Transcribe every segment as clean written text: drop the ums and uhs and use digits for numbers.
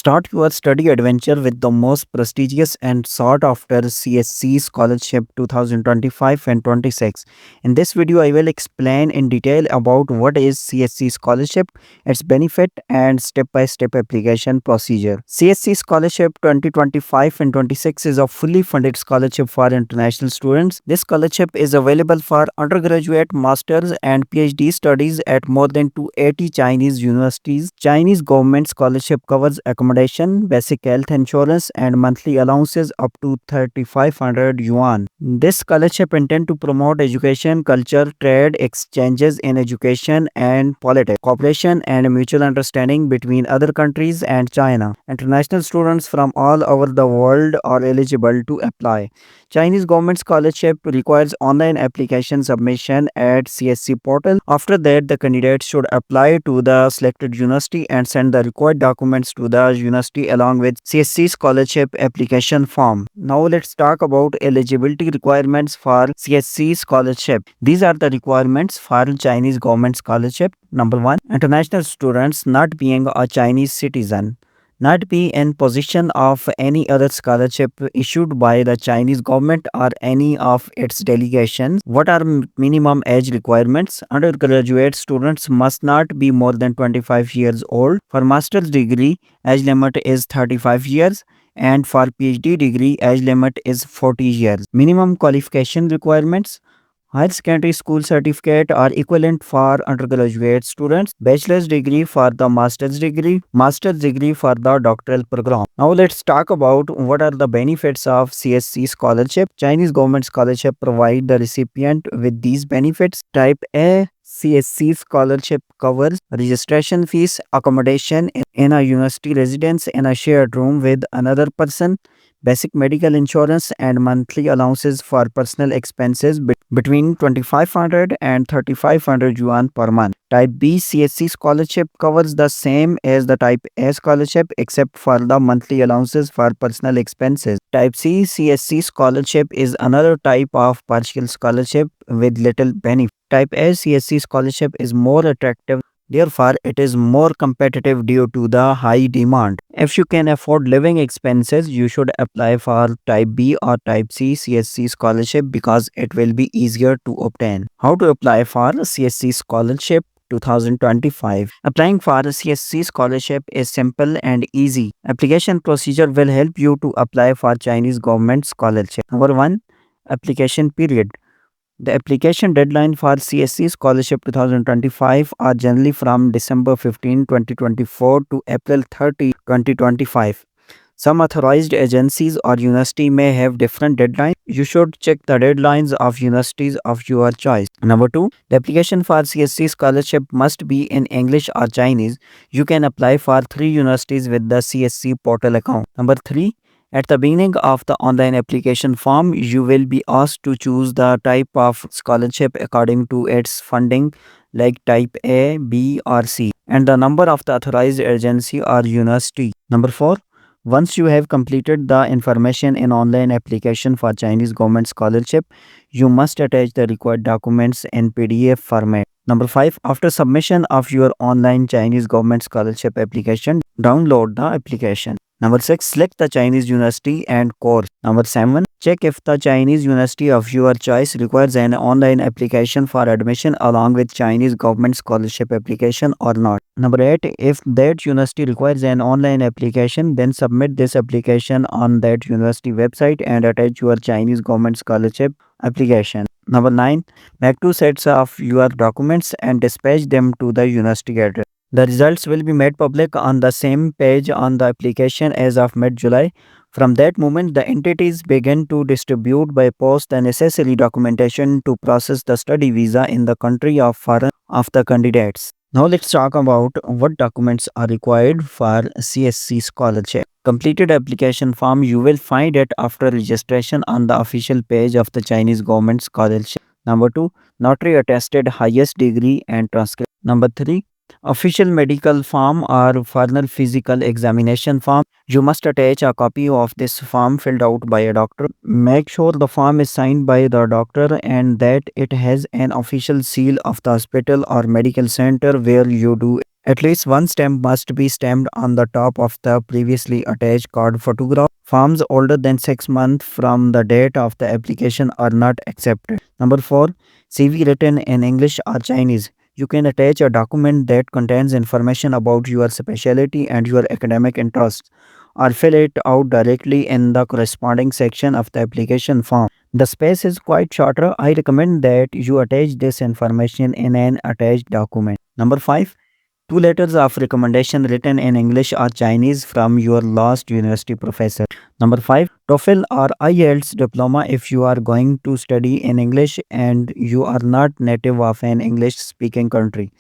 Start your study adventure with the most prestigious and sought after CSC Scholarship 2025 and 26. In this video, I will explain in detail about what is CSC Scholarship, its benefit, and step by step application procedure. CSC Scholarship 2025 and 26 is a fully funded scholarship for international students. This scholarship is available for undergraduate, master's, and PhD studies at more than 280 Chinese universities. Chinese government scholarship covers accommodation, basic health insurance, and monthly allowances up to 3,500 yuan. This scholarship intend to promote education, culture, trade, exchanges in education and politics, cooperation and mutual understanding between other countries and China. International students from all over the world are eligible to apply. Chinese government scholarship requires online application submission at CSC portal. After that, the candidate should apply to the selected university and send the required documents to the university along with CSC scholarship application form. Now let's talk about eligibility requirements for CSC scholarship. These are the requirements for Chinese government scholarship. Number 1, international students not being a Chinese citizen, not be in possession of any other scholarship issued by the Chinese government or any of its delegations. What are minimum age requirements? Undergraduate students must not be more than 25 years old. For master's degree, age limit is 35 years. And for PhD degree, age limit is 40 years. Minimum qualification requirements: higher secondary school certificate or equivalent for undergraduate students, bachelor's degree for the master's degree for the doctoral program. Now let's talk about what are the benefits of CSC scholarship. Chinese government scholarship provide the recipient with these benefits. Type A CSC scholarship covers registration fees, accommodation in a university residence in a shared room with another person, basic medical insurance, and monthly allowances for personal expenses between 2,500 and 3,500 yuan per month. Type B CSC scholarship covers the same as the Type A scholarship except for the monthly allowances for personal expenses. Type C CSC scholarship is another type of partial scholarship with little benefit. Type A CSC scholarship is more attractive. Therefore, it is more competitive due to the high demand. If you can afford living expenses, you should apply for Type B or Type C CSC scholarship because it will be easier to obtain. How to apply for CSC scholarship 2025. Applying for a CSC scholarship is simple and easy. Application procedure will help you to apply for Chinese government scholarship. Number 1, application period. The application deadline for CSC Scholarship 2025 are generally from December 15, 2024 to April 30, 2025. Some authorized agencies or university may have different deadlines. You should check the deadlines of universities of your choice. Number 2, the application for CSC scholarship must be in English or Chinese. You can apply for 3 universities with the CSC portal account. Number 3, at the beginning of the online application form, you will be asked to choose the type of scholarship according to its funding, like Type A, B, or C, and the number of the authorized agency or university. Number 4, once you have completed the information in online application for Chinese government scholarship, you must attach the required documents in PDF format. Number 5, after submission of your online Chinese government scholarship application, download the application. Number 6, select the Chinese university and course. Number 7, check if the Chinese university of your choice requires an online application for admission along with Chinese government scholarship application or not. Number 8, if that university requires an online application, then submit this application on that university website and attach your Chinese government scholarship application. Number 9, make 2 sets of your documents and dispatch them to the university address. The results will be made public on the same page on the application as of mid-July. From that moment, the entities begin to distribute by post the necessary documentation to process the study visa in the country of foreign of the candidates. Now let's talk about what documents are required for CSC scholarship. Completed application form, you will find it after registration on the official page of the Chinese government scholarship. Number 2, notary attested highest degree and transcript. Number 3, official medical form or final physical examination form. You must attach a copy of this form filled out by a doctor. Make sure the form is signed by the doctor and that it has an official seal of the hospital or medical center where you do At least one stamp must be stamped on the top of the previously attached card photograph. Forms older than 6 months from the date of the application are not accepted. Number 4. CV written in English or Chinese. You can attach a document that contains information about your specialty and your academic interests, or fill it out directly in the corresponding section of the application form. The space is quite shorter. I recommend that you attach this information in an attached document. Number 5. Two letters of recommendation written in English or Chinese from your last university professor. Number 5. TOEFL or IELTS diploma if you are going to study in English and you are not native of an English speaking country.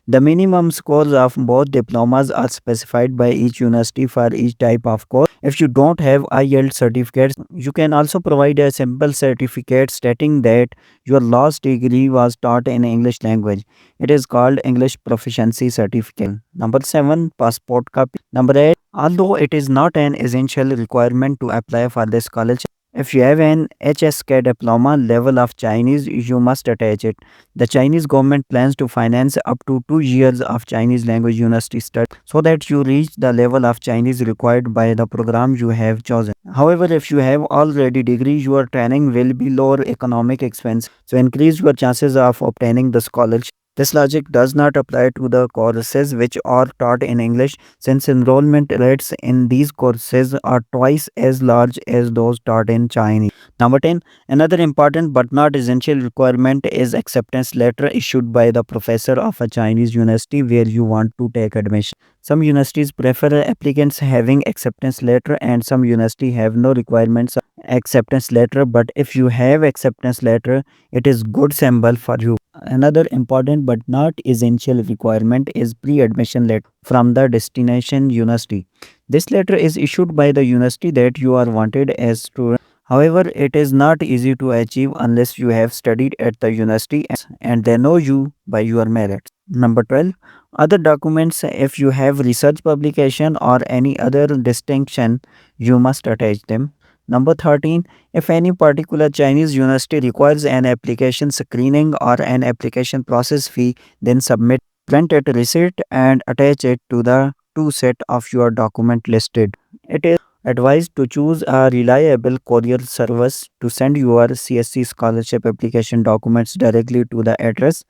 The minimum scores of both diplomas are specified by each university for each type of course. If you don't have IELTS certificates, you can also provide a simple certificate stating that your last degree was taught in English language. It is called English Proficiency Certificate. Number 7. Passport copy. Number 8. Although it is not an essential requirement to apply for this scholarship, if you have an HSK diploma level of Chinese, you must attach it. The Chinese government plans to finance up to 2 years of Chinese language university study so that you reach the level of Chinese required by the program you have chosen. However, if you have already degree, your training will be lower economic expense, so increase your chances of obtaining the scholarship. This logic does not apply to the courses which are taught in English, since enrollment rates in these courses are twice as large as those taught in Chinese. Number 10. Another important but not essential requirement is acceptance letter issued by the professor of a Chinese university where you want to take admission. Some universities prefer applicants having acceptance letter and some universities have no requirements of acceptance letter, but if you have acceptance letter, it is good symbol for you. Another important but not essential requirement is pre-admission letter from the destination university. This letter is issued by the university that you are wanted as student. However, it is not easy to achieve unless you have studied at the university and they know you by your merits. Number 12. Other documents. If you have research publication or any other distinction, you must attach them. Number 13. If any particular Chinese university requires an application screening or an application process fee, then submit printed receipt and attach it to the two set of your document listed. It is advised to choose a reliable courier service to send your CSC scholarship application documents directly to the address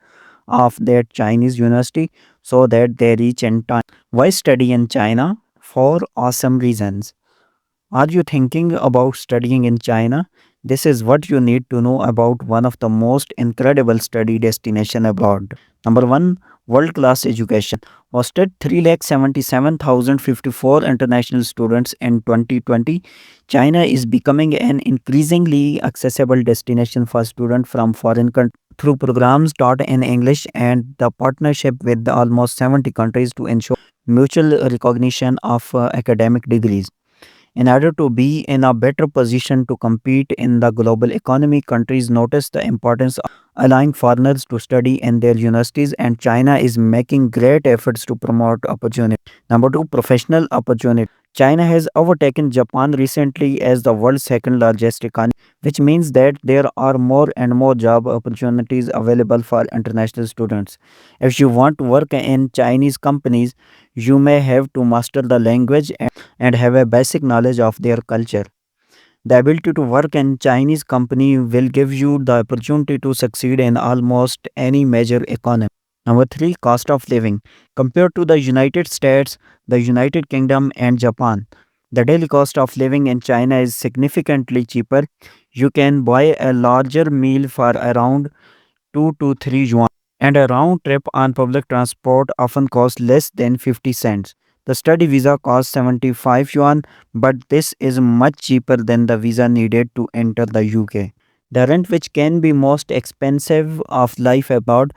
of that Chinese university so that they reach in time. Why study in China? For awesome reasons. Are you thinking about studying in China? This is what you need to know about one of the most incredible study destination abroad. Number 1. World class education. Hosted 3,77,054 international students in 2020, China is becoming an increasingly accessible destination for students from foreign countries through programs taught in English and the partnership with almost 70 countries to ensure mutual recognition of academic degrees. In order to be in a better position to compete in the global economy, countries notice the importance of allowing foreigners to study in their universities, and China is making great efforts to promote opportunity. Number 2. Professional opportunity. China has overtaken Japan recently as the world's second largest economy, which means that there are more and more job opportunities available for international students. If you want to work in Chinese companies, you may have to master the language and have a basic knowledge of their culture. The ability to work in Chinese company will give you the opportunity to succeed in almost any major economy. Number 3. Cost of living. Compared to the United States, the United Kingdom and Japan, the daily cost of living in China is significantly cheaper. You can buy a larger meal for around 2 to 3 yuan, and a round trip on public transport often costs less than 50 cents. The study visa costs 75 yuan, but this is much cheaper than the visa needed to enter the UK. The rent, which can be most expensive of life abroad,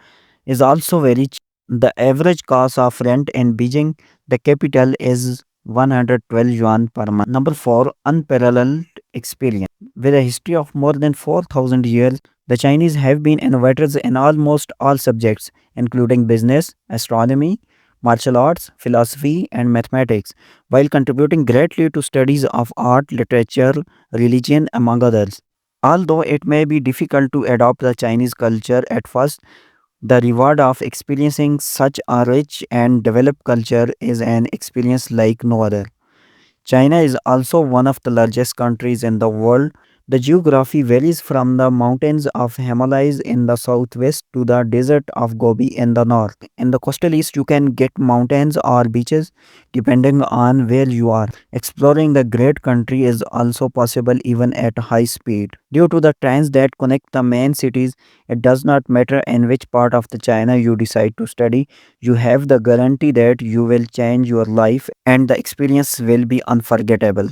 is also very cheap. The average cost of rent in Beijing, the capital, is 112 yuan per month. Number 4. Unparalleled experience. With a history of more than 4,000 years, the Chinese have been innovators in almost all subjects, including business, astronomy, martial arts, philosophy, and mathematics, while contributing greatly to studies of art, literature, religion, among others. Although it may be difficult to adopt the Chinese culture at first, The reward of experiencing such a rich and developed culture is an experience like no other. China is also one of the largest countries in the world. The geography varies from the mountains of Himalayas in the southwest to the desert of Gobi in the north. In the coastal east, you can get mountains or beaches depending on where you are. Exploring the great country is also possible even at high speed. Due to the trains that connect the main cities, it does not matter in which part of the China you decide to study, you have the guarantee that you will change your life and the experience will be unforgettable.